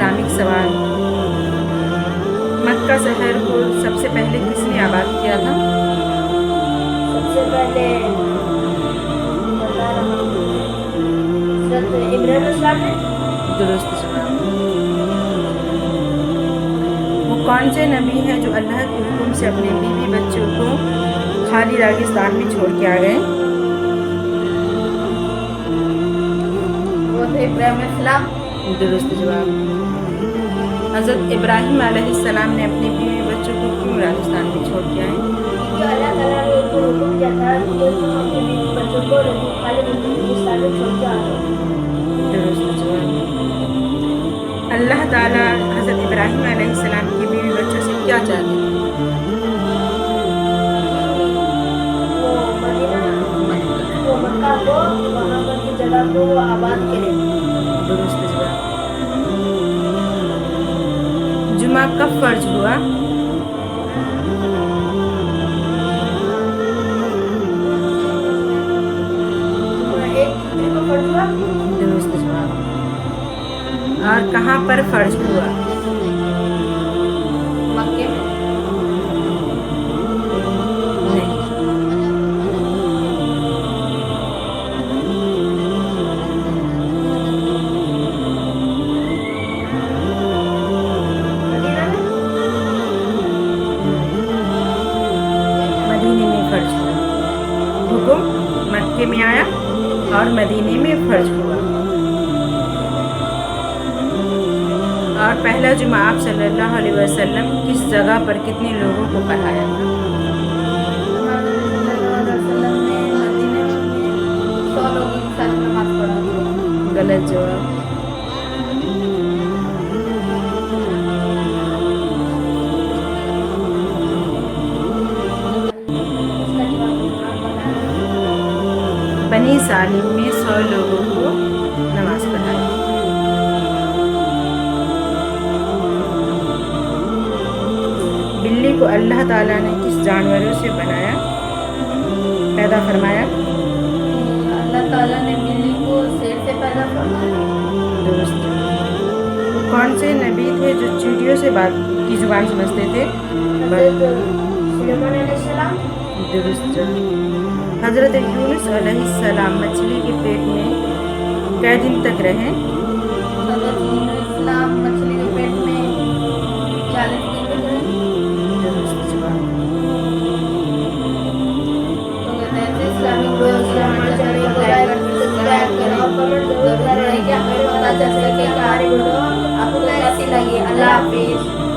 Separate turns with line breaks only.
Islamic سوال، مکہ شہر کو سب سے پہلے کس نے آباد کیا تھا؟
سب سے پہلے حضرت ابراہیم السلام نے۔
درست جواب۔ وہ کون سے نبی ہیں جو اللہ کے حکم سے اپنے بیوی بچوں کو خالی ریگستان میں چھوڑ کے آ گئے؟
وہ تھے ابراہیم السلام۔
درست جواب۔ حضرت ابراہیم علیہ السلام نے اپنے بیوی بچوں کو کیوں راجستھان میں چھوڑ کے آئے؟
کیونکہ اللہ تعالیٰ نے ان کو حکم کیا تھا کہ تم اپنے بیوی بچوں کو خالی ریگستان میں چھوڑ کے آ جاؤ۔
درست جواب۔ اللہ تعالیٰ حضرت ابراہیم علیہ السلام کی بیوی بچوں سے کیا چاہتے ہیں؟
وہ مکہ کو، وہاں پر کی جگہ کو وہ آباد کرے۔
درست جواب۔ جمعہ کب فرض ہوا؟ درست جواب۔ اور کہاں پر فرض ہوا؟
مکے میں۔
نہیں۔ مدینے میں فرض ہوا۔ حکم مکے میں آیا اور مدینے میں فرض ہوا۔ اور پہلا جمعہ آپ صلی اللہ علیہ وسلم کس جگہ پر کتنے لوگوں کو پڑھایا تھا؟ غلط جواب۔ بنی سالم میں 100 لوگوں کو نماز پڑھائی۔ بلی کو اللہ تعالیٰ نے کس جانوروں سے بنایا پیدا فرمایا؟
اللہ تعالیٰ نے بلی کو شیر سے پیدا فرمایا۔
درست۔ وہ کون سے نبی تھے جو چیونٹیوں سے بات کی زبان سمجھتے تھے؟
سلیمان علیہ السلام۔
درست جواب۔ حضرت یونس علیہ السلام مچھلی کے پیٹ میں کئی دن تک رہے؟
حضرت یونس علیہ السلام مچھلی کے پیٹ میں 40 دن تک رہے۔
درست جواب۔
تو کہتے ہیں اسلامک ہمارے چینل کو لائک سبسکرائب کریں اور کمنٹ ضرور کریں کہ ہمیں پتہ چل سکے کہ ہماری ویڈیو آپ کو کیسی لگی۔ اللہ حافظ۔